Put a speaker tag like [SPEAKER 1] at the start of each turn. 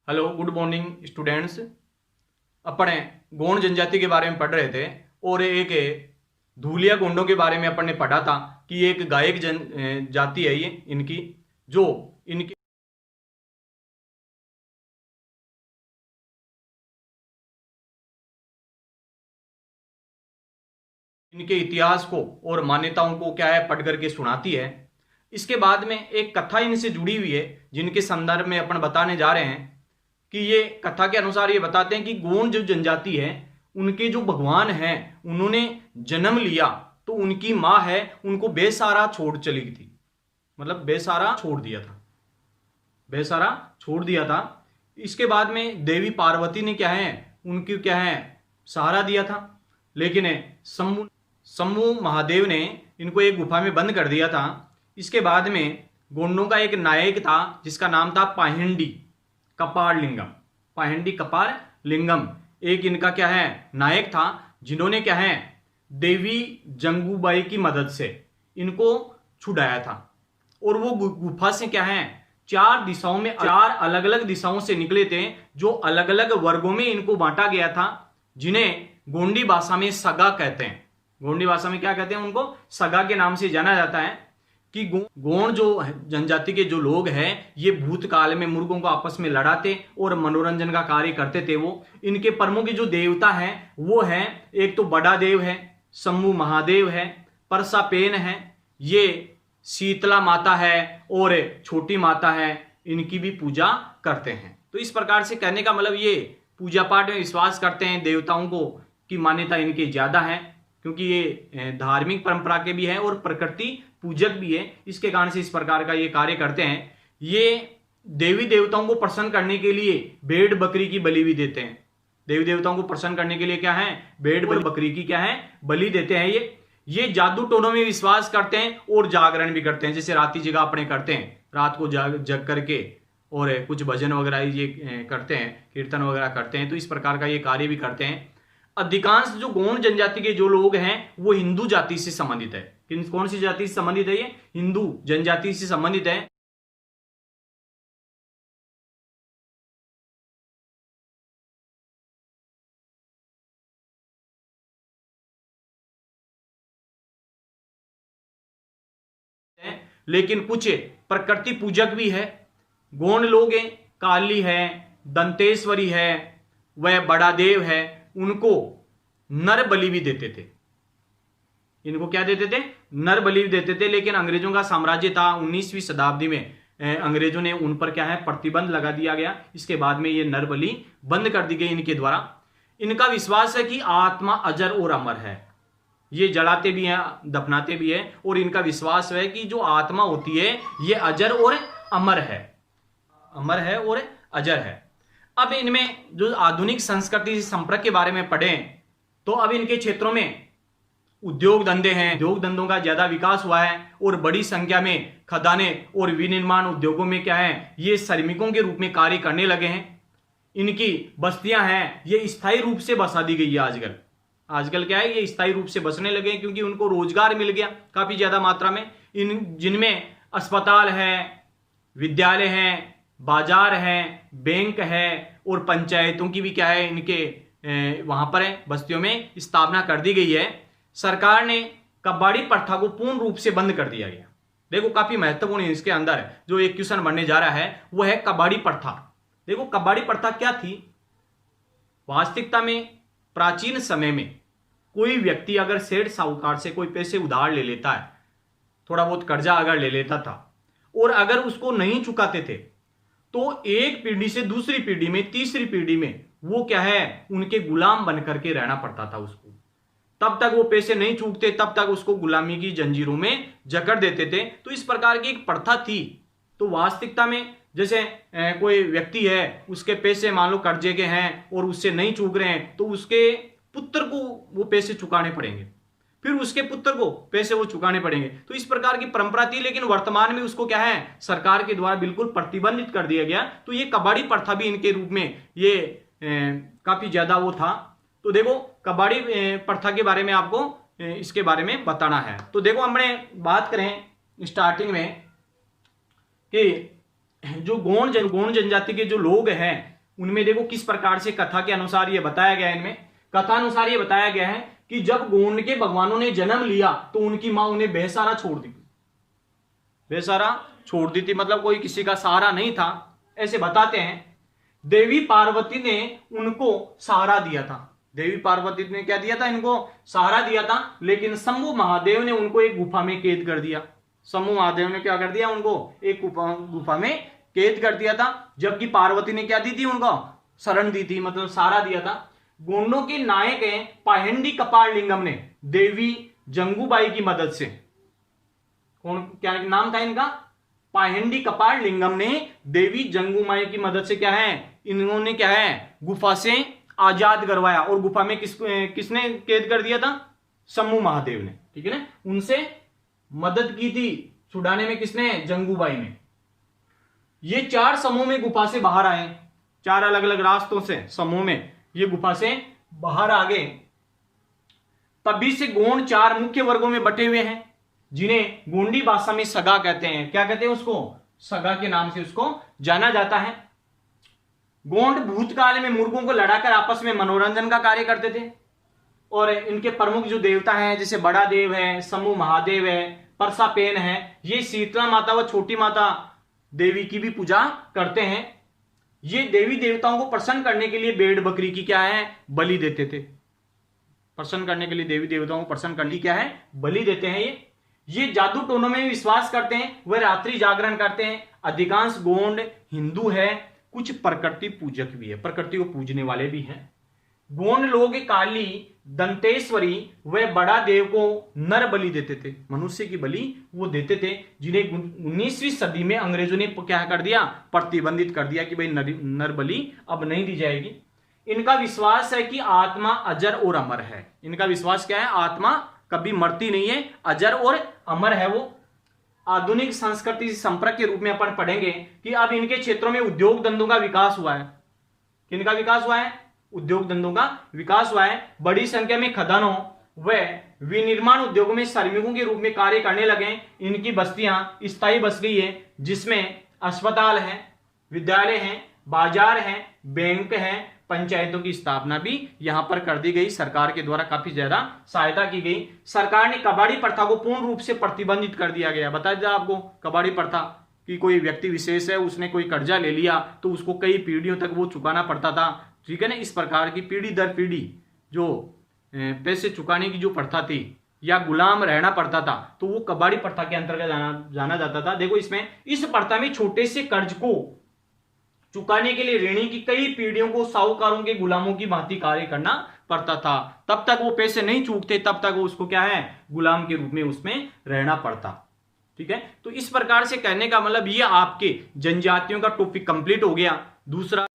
[SPEAKER 1] Hello good morning students. अपने गोंड जनजाति के बारे में पढ़ रहे थे और एक धूलिया गोंडों के बारे में अपन ने पढ़ा था कि एक गायक जाति है ये इनकी, जो इनके इनके इतिहास को और मान्यताओं को क्या है पढ़ करके सुनाती है। इसके बाद में एक कथा इनसे जुड़ी हुई है जिनके संदर्भ में अपन बताने जा रहे हैं कि ये कथा के अनुसार ये बताते हैं कि गोंड जो जनजाति है उनके जो भगवान हैं उन्होंने जन्म लिया तो उनकी माँ है उनको बेसहारा छोड़ चली गई थी, मतलब बेसहारा छोड़ दिया था, बेसहारा छोड़ दिया था। इसके बाद में देवी पार्वती ने क्या है उनकी क्या है सहारा दिया था, लेकिन शंभु शंभु महादेव ने इनको एक गुफा में बंद कर दिया था। इसके बाद में गोंडों का एक नायक था जिसका नाम था पाहिंडी कपाल लिंगम। पाहिंडी कपाल लिंगम एक इनका क्या है नायक था, जिन्होंने क्या है देवी जंगूबाई की मदद से इनको छुड़ाया था। और वो गुफा से क्या है चार दिशाओं में चार अलग अलग दिशाओं से निकले थे, जो अलग अलग वर्गों में इनको बांटा गया था, जिन्हें गोंडी भाषा में सगा कहते हैं। गोंडी भाषा में क्या कहते हैं उनको सगा के नाम से जाना जाता है। कि गोंड जो जनजाति के जो लोग हैं ये भूतकाल में मुर्गों को आपस में लड़ाते और मनोरंजन का कार्य करते थे। वो इनके प्रमुख जो देवता हैं वो है एक तो बड़ा देव है, शंभु महादेव है, परसापेन है, ये शीतला माता है और छोटी माता है, इनकी भी पूजा करते हैं। तो इस प्रकार से कहने का मतलब ये पूजा पाठ में विश्वास करते हैं, देवताओं को की मान्यता इनकी ज्यादा है क्योंकि ये धार्मिक परंपरा के भी हैं और प्रकृति पूजक भी है। इसके कारण से इस प्रकार का ये कार्य करते हैं। ये देवी देवताओं को प्रसन्न करने के लिए भेड़ बकरी की बलि भी देते हैं। देवी देवताओं को प्रसन्न करने के लिए क्या है भेड़ बकरी की क्या है बलि देते हैं। ये जादू टोनों में विश्वास करते हैं और जागरण भी करते हैं, जैसे राती जगह अपने करते हैं, रात को जग करके और कुछ भजन वगैरह ये करते हैं, कीर्तन वगैरह करते हैं। तो इस प्रकार का ये कार्य भी करते हैं। अधिकांश जो गोंड जनजाति के जो लोग हैं वो हिंदू जाति से संबंधित है। कौन सी जाति से संबंधित है? ये हिंदू जनजाति से संबंधित है। लेकिन कुछ प्रकृति पूजक भी है। गोंड लोग हैं, काली है, दंतेश्वरी है, वह बड़ा देव है, उनको नर बलि भी देते थे। इनको क्या देते थे? नर बलि देते थे। लेकिन अंग्रेजों का साम्राज्य था, 19वीं शताब्दी में अंग्रेजों ने उन पर क्या है प्रतिबंध लगा दिया गया। इसके बाद में ये नर बलि बंद कर दी गई इनके द्वारा। इनका विश्वास है कि आत्मा अजर और अमर है, ये जलाते भी हैं दफनाते भी हैं, और इनका विश्वास है कि जो आत्मा होती है ये अजर और अमर है, अमर है और अजर है। अब इनमें जो आधुनिक संस्कृति संपर्क के बारे में पढ़ें तो अब इनके क्षेत्रों में उद्योग धंधे हैं, उद्योग धंधों का ज्यादा विकास हुआ है और बड़ी संख्या में खदानें और विनिर्माण उद्योगों में क्या है ये श्रमिकों के रूप में कार्य करने लगे हैं। इनकी बस्तियां हैं ये स्थायी रूप से बसा दी गई है। आजकल क्या है ये स्थायी रूप से बसने लगे हैं क्योंकि उनको रोजगार मिल गया काफी ज्यादा मात्रा में। जिनमें अस्पताल है, विद्यालय है, बाजार है, बैंक है और पंचायतों की भी क्या है इनके वहां पर है बस्तियों में स्थापना कर दी गई है। सरकार ने कबाड़ी प्रथा को पूर्ण रूप से बंद कर दिया गया। देखो काफी महत्वपूर्ण है इसके अंदर जो एक क्वेश्चन बनने जा रहा है वो है कबाड़ी प्रथा। देखो कबाड़ी प्रथा क्या थी? वास्तविकता में प्राचीन समय में कोई व्यक्ति अगर सेठ साहूकार से कोई पैसे उधार ले लेता है, थोड़ा बहुत कर्जा अगर ले लेता था और अगर उसको नहीं चुकाते थे तो एक पीढ़ी से दूसरी पीढ़ी में, तीसरी पीढ़ी में वो क्या है उनके गुलाम बन करके रहना पड़ता था उसको। तब तक वो पैसे नहीं चूकते, तब तक उसको गुलामी की जंजीरों में जकड़ देते थे। तो इस प्रकार की एक प्रथा थी। तो वास्तविकता में जैसे कोई व्यक्ति है उसके पैसे मान लो कर्जे के हैं और उससे नहीं चूक रहे हैं तो उसके पुत्र को वो पैसे चुकाने पड़ेंगे, फिर उसके पुत्र को पैसे वो चुकाने पड़ेंगे। तो इस प्रकार की परंपरा थी। लेकिन वर्तमान में उसको क्या है सरकार के द्वारा बिल्कुल प्रतिबंधित कर दिया गया। तो ये कबाड़ी प्रथा भी इनके रूप में ये काफी ज्यादा वो था। तो देखो कबाड़ी प्रथा के बारे में आपको इसके बारे में बताना है। तो देखो हमने बात करें स्टार्टिंग में कि जो गोंड जनजाति के जो लोग हैं उनमें देखो किस प्रकार से कथा के अनुसार ये बताया गया है। इनमें कथा अनुसार ये बताया गया है कि जब गोंड के भगवानों ने जन्म लिया तो उनकी मां उन्हें बेसहारा छोड़ दी, बेसहारा छोड़ दी थी, मतलब कोई किसी का सहारा नहीं था, ऐसे बताते हैं। देवी पार्वती ने उनको सहारा दिया था, देवी पार्वती ने क्या दिया था, इनको सहारा दिया था, लेकिन शंभु महादेव ने उनको एक गुफा में कैद कर दिया। शंभु महादेव ने क्या कर दिया, उनको एक गुफा में कैद कर दिया था, जबकि पार्वती ने क्या दी थी, उनको शरण दी थी, मतलब सहारा दिया था। गोंडों के नायक हैं पाहिंडी कपाल लिंगम ने देवी जंगूबाई की मदद से, कौन क्या नाम था इनका, पाहिंडी कपाल लिंगम ने देवी जंगूबाई की मदद से क्या है, इन्होंने क्या है, गुफा से आजाद करवाया। और गुफा में किसने कैद कर दिया था, शंभु महादेव ने, ठीक है ना, उनसे मदद की थी छुड़ाने में, किसने, जंगूबाई ने। ये 4 समूह में गुफा से बाहर आए, 4 अलग अलग रास्तों से समूह में ये गुफा से बाहर आ गए। तभी से गोंड 4 मुख्य वर्गों में बटे हुए हैं, जिन्हें गोंडी भाषा में सगा कहते हैं। क्या कहते हैं उसको, सगा के नाम से उसको जाना जाता है। गोंड भूतकाल में मुर्गों को लड़ाकर आपस में मनोरंजन का कार्य करते थे, और इनके प्रमुख जो देवता हैं, जैसे बड़ा देव है, शंभु महादेव है, परसापेन है, ये शीतला माता व छोटी माता देवी की भी पूजा करते हैं। ये देवी देवताओं को प्रसन्न करने के लिए भेड़ बकरी की क्या है, बलि देते थे। प्रसन्न करने के लिए देवी देवताओं को प्रसन्न करने की क्या है, बलि देते हैं। ये जादू टोनों में विश्वास करते हैं, वह रात्रि जागरण करते हैं। अधिकांश गोंड हिंदू है, कुछ प्रकृति पूजक भी है, प्रकृति को पूजने वाले भी हैं। गोंड लोग काली, दंतेश्वरी व बड़ा देव को नर बलि देते थे, मनुष्य की बलि वो देते थे, जिन्हें 19वीं सदी में अंग्रेजों ने क्या कर दिया, प्रतिबंधित कर दिया कि भाई नर बलि अब नहीं दी जाएगी। इनका विश्वास है कि आत्मा अजर और अमर है। इनका विश्वास क्या है, आत्मा कभी मरती नहीं है, अजर और अमर है वो। आधुनिक संस्कृति संपर्क के रूप में अपन पढ़ेंगे कि अब इनके क्षेत्रों में उद्योग धंधों का विकास हुआ है। किनका विकास हुआ है, उद्योग धंधों का विकास हुआ है। बड़ी संख्या में खदानों व विनिर्माण उद्योगों में श्रमिकों के रूप में कार्य करने लगे। इनकी बस्तियां स्थायी बस गई है, जिसमें अस्पताल है, विद्यालय है, बाजार है, बैंक है, पंचायतों की स्थापना भी यहां पर कर दी गई। सरकार के द्वारा काफी ज्यादा सहायता की गई। सरकार ने कबाड़ी प्रथा को पूर्ण रूप से प्रतिबंधित कर दिया गया। बता दिया आपको, कबाड़ी प्रथा कि कोई व्यक्ति विशेष है, उसने कोई कर्जा ले लिया तो उसको कई पीढ़ियों तक वो चुकाना पड़ता था, ठीक है ना। इस प्रकार की पीढ़ी दर पीढ़ी जो पैसे चुकाने की जो प्रथा थी या गुलाम रहना पड़ता था, तो वो कबाड़ी प्रथा के अंतर्गत जाना जाता था। देखो इसमें, इस प्रथा में छोटे से कर्ज को चुकाने के लिए ऋणी की कई पीढ़ियों को साहूकारों के गुलामों की भांति कार्य करना पड़ता था। तब तक वो पैसे नहीं चूकते, तब तक वो उसको क्या है, गुलाम के रूप में उसमें रहना पड़ता, ठीक है। तो इस प्रकार से कहने का मतलब ये आपके जनजातियों का टॉपिक कंप्लीट हो गया। दूसरा